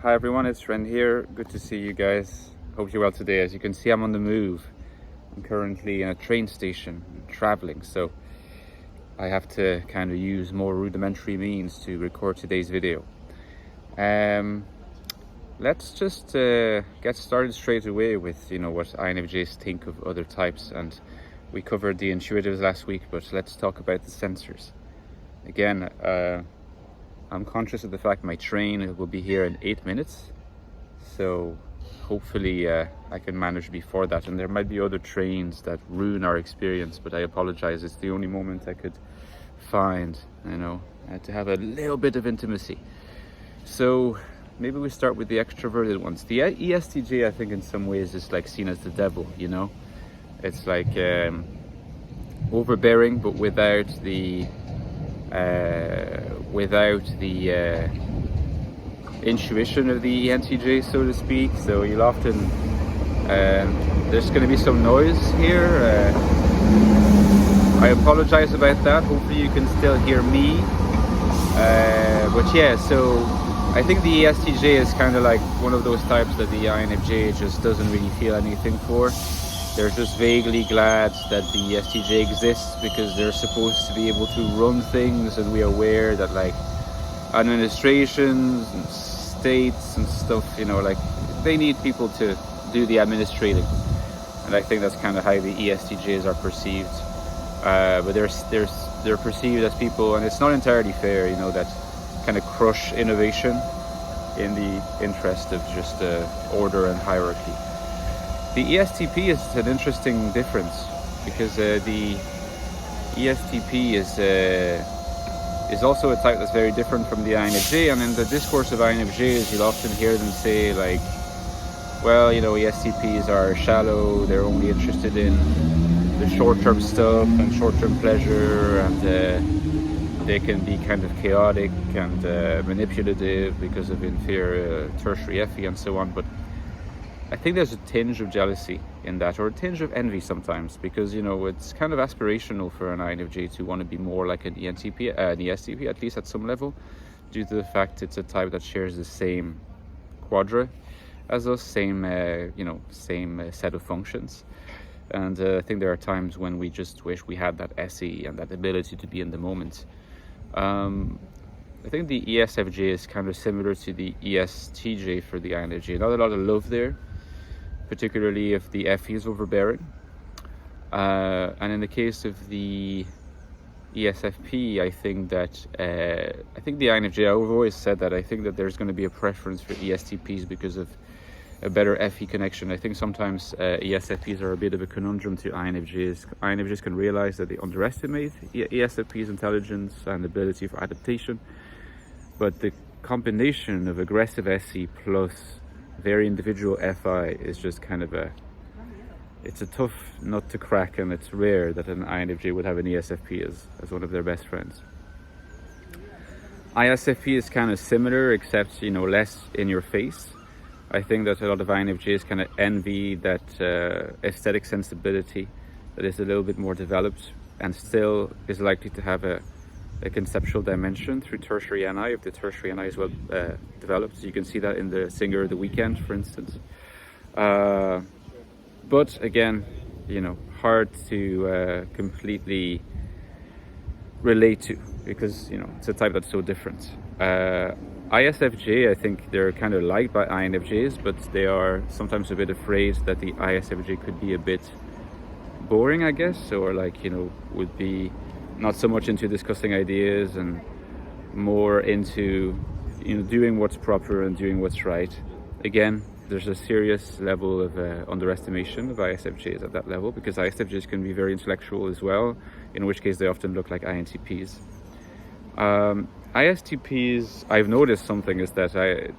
Hi everyone, it's Ren here. Good to see you guys. Hope you're well today. As you can see, I'm on the move. I'm currently in a train station, traveling, so I have to kind of use more rudimentary means to record today's video. Let's just get started straight away with what INFJs think of other types, and we covered the intuitives last week, but let's talk about the sensors. Again, I'm conscious of the fact my train will be here in 8 minutes, so hopefully I can manage before that. And there might be other trains that ruin our experience, but I apologize. It's the only moment I could find, to have a little bit of intimacy. So maybe we start with the extroverted ones. The ESTJ, I think, in some ways is like seen as the devil. It's like overbearing, but without the intuition of the ENTJ, so to speak. So you'll often there's going to be some noise here. I apologize about that. Hopefully you can still hear me. But yeah, so I think the ESTJ is kind of like one of those types that the INFJ just doesn't really feel anything for. They're just vaguely glad that the ESTJ exists because they're supposed to be able to run things, and we are aware that like administrations and states and stuff, they need people to do the administrating, and I think that's kind of how the ESTJs are perceived. But they're perceived as people, and it's not entirely fair, that kind of crush innovation in the interest of just order and hierarchy. The ESTP is an interesting difference because the ESTP is also a type that's very different from the INFJ, and in the discourse of INFJs you'll often hear them say like, well, ESTPs are shallow, they're only interested in the short-term stuff and short-term pleasure, and they can be kind of chaotic and manipulative because of inferior tertiary FE and so on. But I think there's a tinge of jealousy in that, or a tinge of envy sometimes, because it's kind of aspirational for an INFJ to want to be more like an ENTP, an ESTP, at least at some level, due to the fact it's a type that shares the same quadra as us, same set of functions. And I think there are times when we just wish we had that SE and that ability to be in the moment. I think the ESFJ is kind of similar to the ESTJ for the INFJ. Not a lot of love there, particularly if the FE is overbearing. And in the case of the ESFP, I think the INFJ, I've always said that I think that there's going to be a preference for ESTPs because of a better FE connection. I think sometimes ESFPs are a bit of a conundrum to INFJs. INFJs can realize that they underestimate ESFP's intelligence and ability for adaptation, but the combination of aggressive SE plus very individual FI is just kind of it's a tough nut to crack, and it's rare that an INFJ would have an ESFP as one of their best friends. ISFP is kind of similar, except less in your face. I think that a lot of INFJs kind of envy that aesthetic sensibility that is a little bit more developed and still is likely to have a conceptual dimension through tertiary NI, if the tertiary NI is well developed. So you can see that in the Singer of the Weekend, for instance. But again, hard to completely relate to, because it's a type that's so different. ISFJ, I think they're kind of liked by INFJs, but they are sometimes a bit afraid that the ISFJ could be a bit boring, I guess, or would be not so much into discussing ideas and more into doing what's proper and doing what's right. Again, there's a serious level of underestimation of ISFJs at that level, because ISFJs can be very intellectual as well, in which case they often look like INTPs. ISTPs, I've noticed something, is that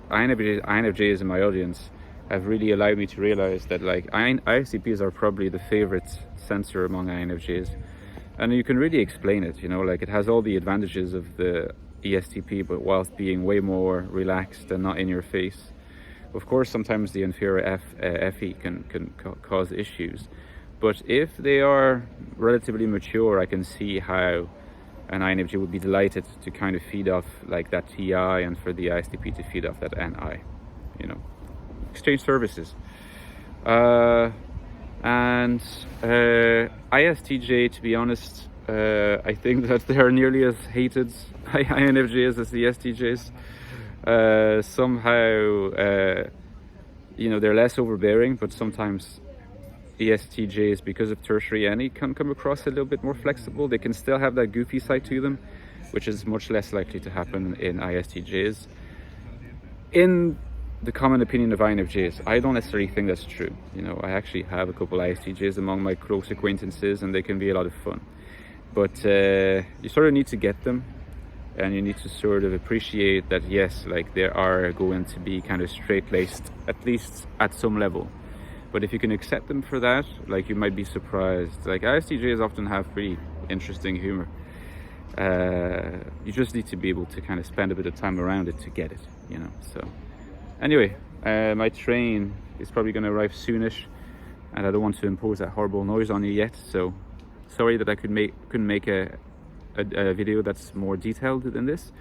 INFJs in my audience have really allowed me to realize that ISTPs are probably the favorite sensor among INFJs. And you can really explain it, it has all the advantages of the ESTP, but whilst being way more relaxed and not in your face. Of course, sometimes the inferior FE can cause issues, but if they are relatively mature, I can see how an INFJ would be delighted to kind of feed off like that TI, and for the ISTP to feed off that NI. you know, exchange services. And ISTJ, to be honest, I think that they are nearly as hated by INFJs as the STJs. Somehow, you know, they're less overbearing, but sometimes ESTJs, because of tertiary any, can come across a little bit more flexible. They can still have that goofy side to them, which is much less likely to happen in ISTJs. In the common opinion of INFJs, I don't necessarily think that's true. You know, I actually have a couple ISTJs among my close acquaintances, and they can be a lot of fun. But you sort of need to get them, and you need to sort of appreciate that, yes, like they are going to be kind of straight-laced, at least at some level. But if you can accept them for that, like, you might be surprised. Like, ISTJs often have pretty interesting humor. You just need to be able to kind of spend a bit of time around it to get it, you know. So anyway, my train is probably going to arrive soonish, and I don't want to impose that horrible noise on you yet. So sorry that I couldn't make a video that's more detailed than this.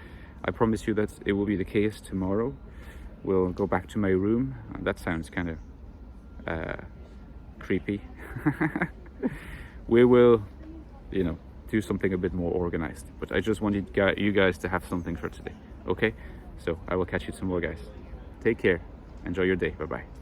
I promise you that it will be the case tomorrow. We'll go back to my room. That sounds kind of creepy. We will, you know, do something a bit more organized, but I just wanted you guys to have something for today. Okay, so I will catch you tomorrow, guys. Take care, enjoy your day. Bye bye.